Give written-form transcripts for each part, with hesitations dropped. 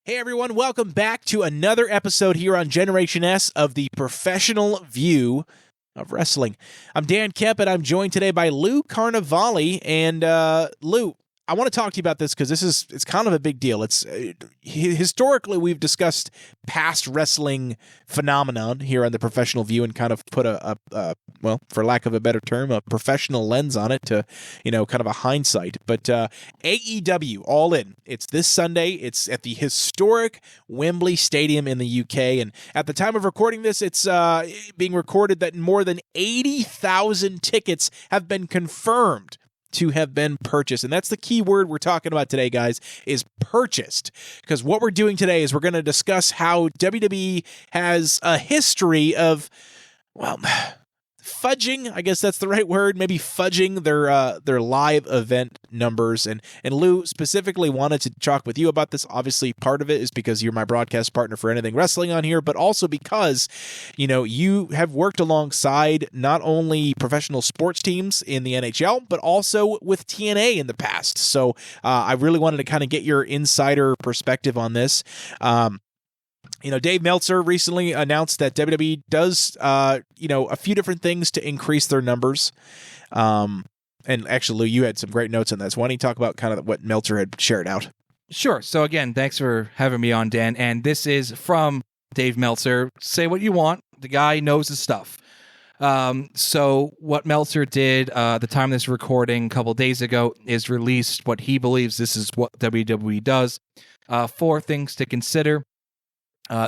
Hey everyone, welcome back to another episode here on Generation S of the Professional View of Wrestling. I'm Dan Kemp, and I'm joined today by Lou Carnivale. And Lou, I want to talk to you about this because it's kind of a big deal. It's historically we've discussed past wrestling phenomenon here on the Professional View and kind of put well, for lack of a better term, a professional lens on it to, kind of a hindsight. But AEW All In, it's this Sunday. It's at the historic Wimbley Stadium in the UK, and at the time of recording this, it's being recorded that more than 80,000 tickets have been confirmed to have been purchased. And that's the key word we're talking about today, guys, is purchased. Because what we're doing today is we're going to discuss how WWE has a history of, well, fudging, I guess that's the right word, maybe fudging their live event numbers. And Lou specifically wanted to talk with you about this. Obviously, part of it is because you're my broadcast partner for anything wrestling on here, but also because, you have worked alongside not only professional sports teams in the NHL, but also with TNA in the past. So I really wanted to kind of get your insider perspective on this. Dave Meltzer recently announced that WWE does, a few different things to increase their numbers. And actually, Lou, you had some great notes on this. Why don't you talk about kind of what Meltzer had shared out? Sure. So again, thanks for having me on, Dan. And this is from Dave Meltzer. Say what you want. The guy knows his stuff. So what Meltzer did at the time of this recording a couple days ago is released what he believes this is what WWE does. 4 things to consider.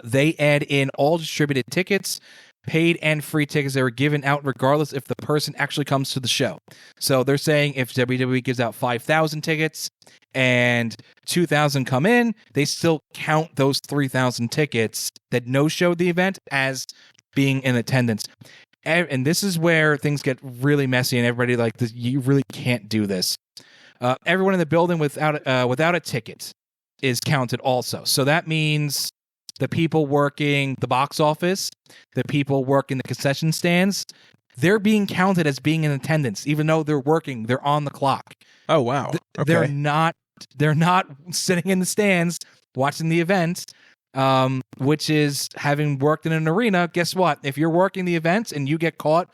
They add in all distributed tickets, paid and free tickets that are given out regardless if the person actually comes to the show. So they're saying if WWE gives out 5,000 tickets and 2,000 come in, they still count those 3,000 tickets that no-showed the event as being in attendance. And this is where things get really messy and everybody like this, you really can't do this. Everyone in the building without a ticket is counted also. So that means the people working the box office, the people working the concession stands, they're being counted as being in attendance, even though they're working, they're on the clock. Oh, wow. Okay. They're not sitting in the stands watching the event, which is having worked in an arena. Guess what? If you're working the event and you get caught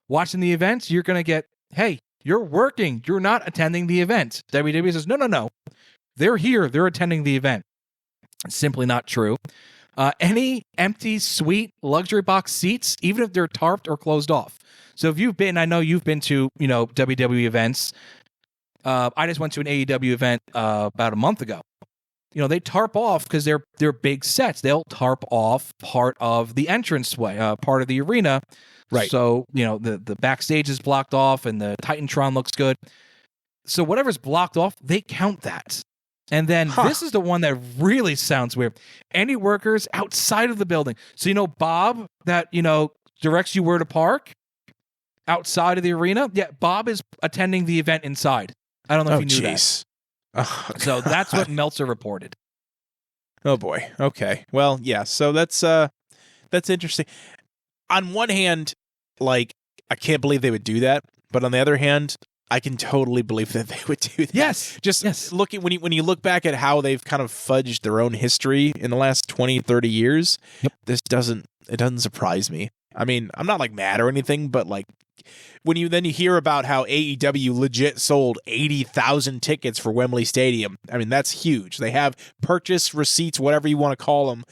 watching the event, you're going to get, hey, you're working. You're not attending the event. WWE says, no. They're here. They're attending the event. It's simply not true. Any empty suite luxury box seats, even if they're tarped or closed off. So if I know you've been to, WWE events. I just went to an AEW event about a month ago. They tarp off because they're big sets. They'll tarp off part of the entranceway, part of the arena. Right. So, the backstage is blocked off and the Titantron looks good. So whatever's blocked off, they count that. And then this is the one that really sounds weird. Any workers outside of the building. So, Bob that, directs you where to park outside of the arena. Yeah, Bob is attending the event inside. I don't know if you knew that. Oh, so that's what Meltzer reported. Oh, boy. Okay. Well, yeah. So that's interesting. On one hand, I can't believe they would do that. But on the other hand, I can totally believe that they would do that. Yes. Looking when you look back at how they've kind of fudged their own history in the last 20, 30 years, This doesn't surprise me. I mean, I'm not mad or anything, but when you hear about how AEW legit sold 80,000 tickets for Wembley Stadium, I mean, that's huge. They have purchase receipts, whatever you want to call them,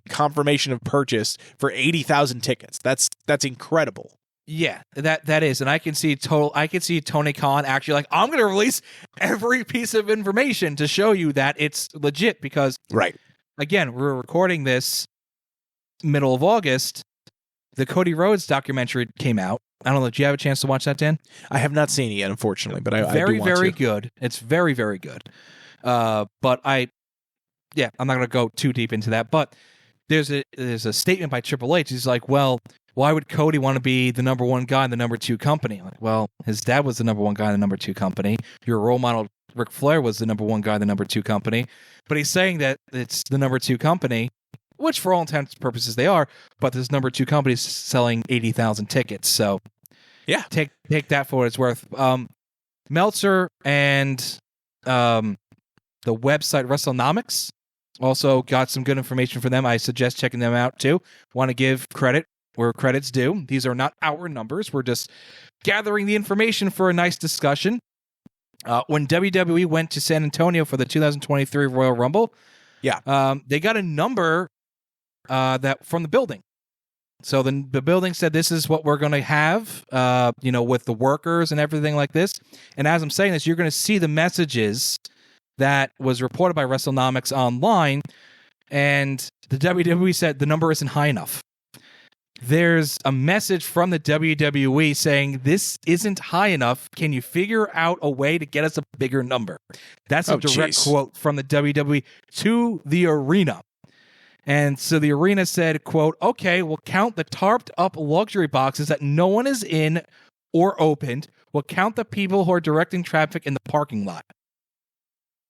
confirmation of purchase for 80,000 tickets. That's incredible. Yeah, that is, and I can see Tony Khan actually I'm going to release every piece of information to show you that it's legit because, right? Again, we're recording this middle of August. The Cody Rhodes documentary came out. I don't know. Did you have a chance to watch that, Dan? I have not seen it yet, unfortunately, but I do want to. Very good. It's very, very good. But I'm not going to go too deep into that. But there's a statement by Triple H. He's like, well, why would Cody want to be the number one guy in the number 2 company? Well, his dad was the number 1 guy in the number 2 company. Your role model, Ric Flair, was the number 1 guy in the number 2 company. But he's saying that it's the number 2 company, which for all intents and purposes they are, but this number 2 company is selling 80,000 tickets. So yeah, take that for what it's worth. Meltzer and the website Wrestlenomics Also got some good information for them. I suggest checking them out too. Want to give credit where credit's due. These are not our numbers. We're just gathering the information for a nice discussion. When WWE went to San Antonio for the 2023 Royal Rumble, they got a number that from the building. So the building said, this is what we're going to have, with the workers and everything like this. And as I'm saying this, you're going to see the messages that was reported by Wrestlenomics online. And the WWE said the number isn't high enough. There's a message from the WWE saying, this isn't high enough. Can you figure out a way to get us a bigger number? That's a direct quote from the WWE to the arena. And so the arena said, quote, okay, we'll count the tarped up luxury boxes that no one is in or opened. We'll count the people who are directing traffic in the parking lot.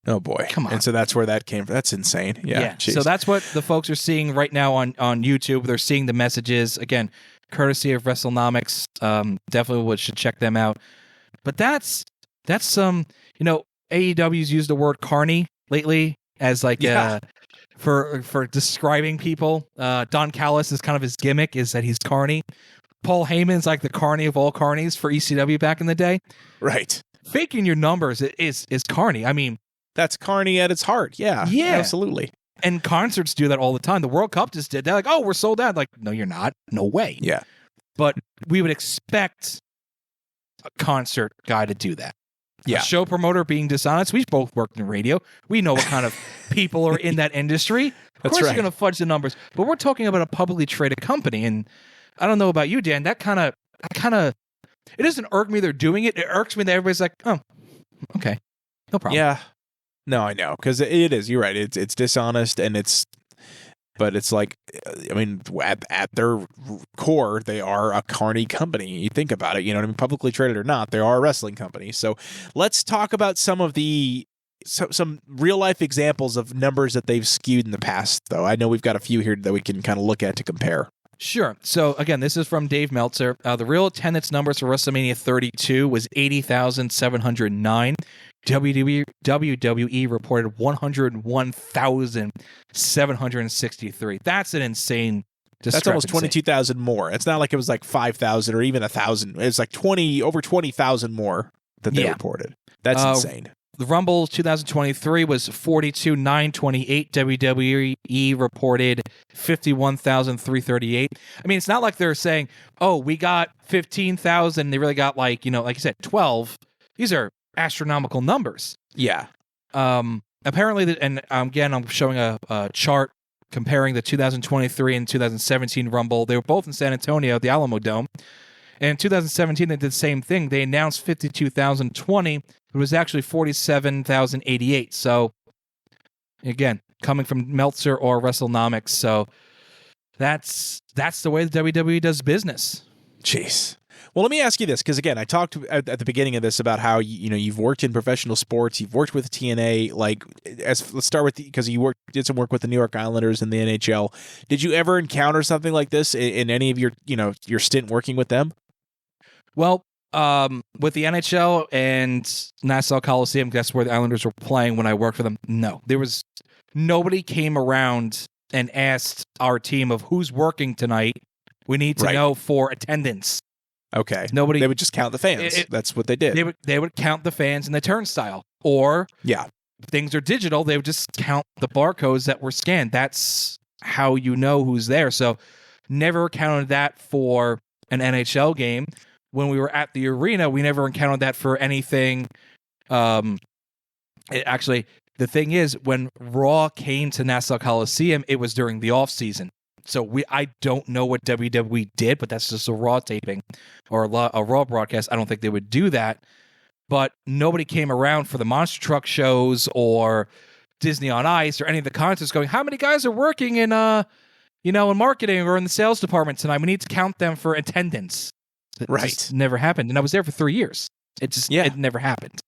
Oh, boy. Come on. And so that's where that came from. That's insane. Yeah. So that's what the folks are seeing right now on YouTube. They're seeing the messages. Again, courtesy of WrestleNomics. Definitely should check them out. But that's some, AEW's used the word carny lately as like for describing people. Don Callis is kind of his gimmick, is that he's carny. Paul Heyman's like the carny of all carnies for ECW back in the day. Right. Faking your numbers is carny. I mean, that's carny at its heart. Yeah, absolutely. And concerts do that all the time. The World Cup just did. They're like, oh, we're sold out. Like, no, you're not. No way. Yeah. But we would expect a concert guy to do that. Yeah. A show promoter being dishonest. We've both worked in radio. We know what kind of people are in that industry. Of course you're going to fudge the numbers. But we're talking about a publicly traded company. And I don't know about you, Dan. That kind of, it doesn't irk me they're doing it. It irks me that everybody's like, oh, okay. No problem. Yeah. No, I know, because it is. You're right. It's dishonest, but it's like, I mean, at their core, they are a carny company. You think about it, publicly traded or not, they are a wrestling company. So let's talk about some of some real life examples of numbers that they've skewed in the past, though. I know we've got a few here that we can kind of look at to compare. Sure. So again, this is from Dave Meltzer. The real attendance numbers for WrestleMania 32 was 80,709. WWE reported 101,763. That's an insane discrepancy. That's almost 22,000 more. It's not like it was like 5,000 or even 1,000. It's like over 20,000 more that they reported. That's insane. The Rumble 2023 was 42,928. WWE reported 51,338. I mean, it's not like they're saying, oh, we got 15,000. They really got like you said, 12. These are astronomical numbers. Yeah. Apparently, and again, I'm showing a chart comparing the 2023 and 2017 Rumble. They were both in San Antonio, the Alamo Dome. And in 2017, they did the same thing. They announced 52,020. It was actually 47,088. So, again, coming from Meltzer or WrestleNomics. So, that's the way the WWE does business. Jeez. Well, let me ask you this, because again, I talked at the beginning of this about how you've worked in professional sports, you've worked with TNA. Let's start with because you did some work with the New York Islanders and the NHL. Did you ever encounter something like this in any of your stint working with them? Well, with the NHL and Nassau Coliseum, that's where the Islanders were playing when I worked for them. No, nobody came around and asked our team of who's working tonight. We need to know for attendance. Okay. They would just count the fans. That's what they did. They would count the fans in the turnstile. Or if things are digital, they would just count the barcodes that were scanned. That's how you know who's there. So never counted that for an NHL game. When we were at the arena, we never encountered that for anything. Actually, the thing is, when Raw came to Nassau Coliseum, it was during the off season. So I don't know what WWE did, but that's just a Raw taping or a Raw broadcast. I don't think they would do that. But nobody came around for the Monster Truck shows or Disney on Ice or any of the concerts going, how many guys are working in in marketing or in the sales department tonight? We need to count them for attendance. It just never happened. And I was there for 3 years. It never happened.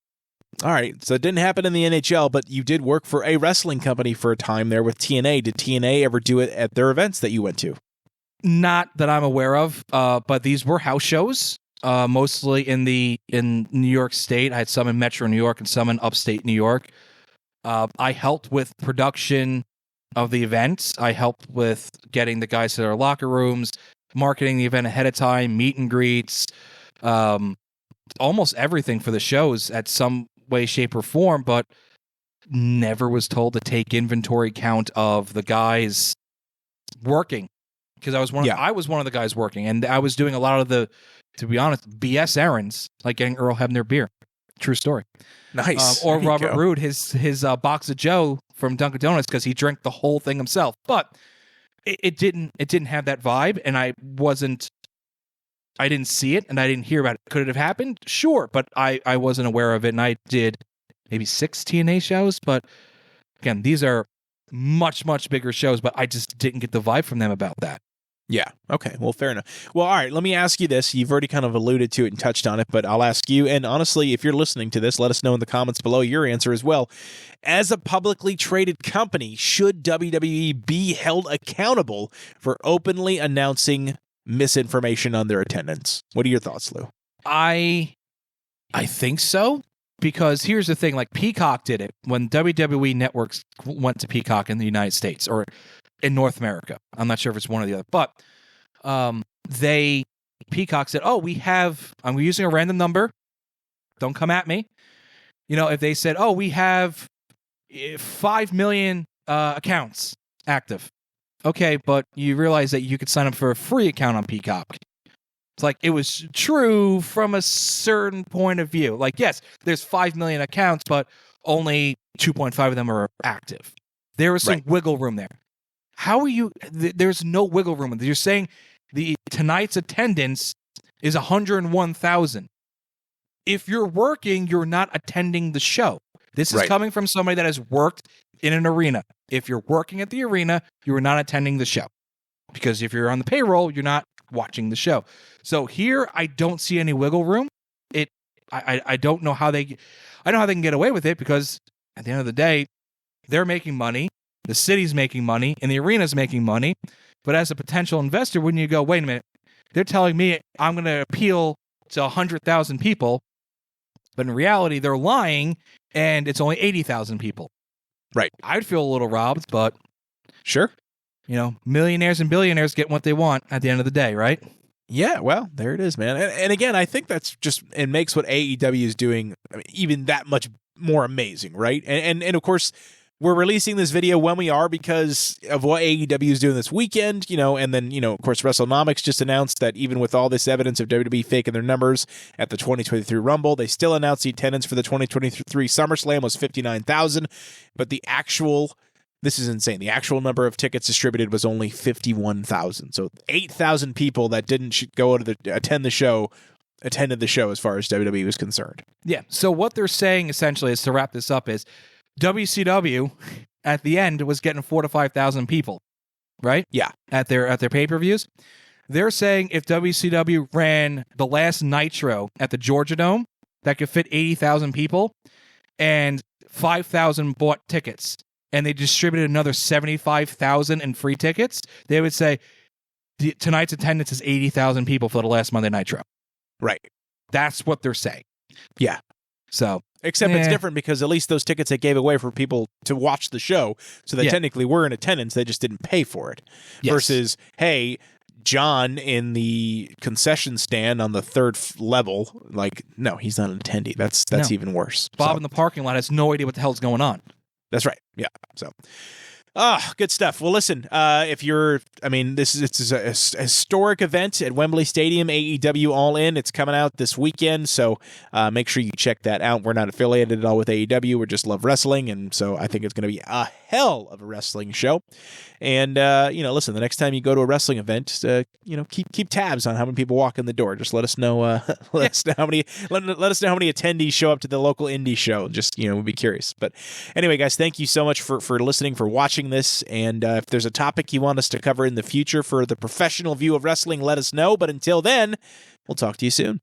All right, so it didn't happen in the NHL, but you did work for a wrestling company for a time there with TNA. Did TNA ever do it at their events that you went to? Not that I'm aware of, but these were house shows, mostly in New York State. I had some in Metro New York and some in upstate New York. I helped with production of the event. I helped with getting the guys to their locker rooms, marketing the event ahead of time, meet and greets, almost everything for the shows at some way, shape, or form, but never was told to take inventory count of the guys working, because I was one of the guys working, and I was doing a lot of the, to be honest, BS errands, like getting Earl Hebner beer. True story. Nice. Or Robert Roode, his box of Joe from Dunkin' Donuts, because he drank the whole thing himself. But it didn't have that vibe, and I didn't see it, and I didn't hear about it. Could it have happened? Sure, but I wasn't aware of it, and I did maybe 6 TNA shows. But again, these are much, much bigger shows, but I just didn't get the vibe from them about that. Yeah. Okay. Well, fair enough. Well, all right. Let me ask you this. You've already kind of alluded to it and touched on it, but I'll ask you. And honestly, if you're listening to this, let us know in the comments below your answer as well. As a publicly traded company, should WWE be held accountable for openly announcing misinformation on their attendance? What are your thoughts, Lou? I think so, because here's the thing. Like, Peacock did it when WWE Networks went to Peacock in the United States, or in North America. I'm not sure if it's one or the other, but Peacock said, I'm using a random number. Don't come at me. If they said, we have 5 million accounts active. Okay, but you realize that you could sign up for a free account on Peacock. It's like, it was true from a certain point of view. Like, yes, there's 5 million accounts, but only 2.5 of them are active. There was some wiggle room there. How are you? There's no wiggle room. You're saying tonight's attendance is 101,000. If you're working, you're not attending the show. This is coming from somebody that has worked in an arena. If you're working at the arena, you are not attending the show, because if you're on the payroll, you're not watching the show. So here, I don't see any wiggle room. I don't know how they can get away with it, because at the end of the day, they're making money. The city's making money, and the arena's making money. But as a potential investor, wouldn't you go, wait a minute, they're telling me I'm going to appeal to 100,000 people, but in reality, they're lying, and it's only 80,000 people. Right. I'd feel a little robbed, but sure. Millionaires and billionaires get what they want at the end of the day, right? Yeah, well, there it is, man. And again, I think that's it makes what AEW is doing even that much more amazing, right? And of course, we're releasing this video when we are because of what AEW is doing this weekend, and then, of course, Wrestlenomics just announced that even with all this evidence of WWE faking their numbers at the 2023 Rumble, they still announced the attendance for the 2023 SummerSlam was 59,000, but this is insane. The actual number of tickets distributed was only 51,000. So 8,000 people that didn't go to attended the show as far as WWE was concerned. Yeah. So what they're saying essentially is, to wrap this up, is WCW at the end was getting 4,000 to 5,000 people, right? Yeah. At their pay-per-views. They're saying if WCW ran the last Nitro at the Georgia Dome that could fit 80,000 people, and 5,000 bought tickets, and they distributed another 75,000 in free tickets, they would say tonight's attendance is 80,000 people for the last Monday Nitro. Right. That's what they're saying. Yeah. So, except it's different, because at least those tickets they gave away for people to watch the show, so they technically were in attendance, they just didn't pay for it. Yes. Versus, hey, John in the concession stand on the third level, no, he's not an attendee. That's even worse. Bob in the parking lot has no idea what the hell's going on. That's right. Yeah. So, good stuff. Well, listen, it's a historic event at Wimbley Stadium, AEW All In. It's coming out this weekend, so make sure you check that out. We're not affiliated at all with AEW. We just love wrestling, and so I think it's going to be a hell of a wrestling show. And listen, the next time you go to a wrestling event, keep tabs on how many people walk in the door. Just let us know. Let us know how many attendees show up to the local indie show. Just we'll be curious. But anyway, guys, thank you so much for listening, for watching this. And if there's a topic you want us to cover in the future for the professional view of wrestling, let us know. But until then, we'll talk to you soon.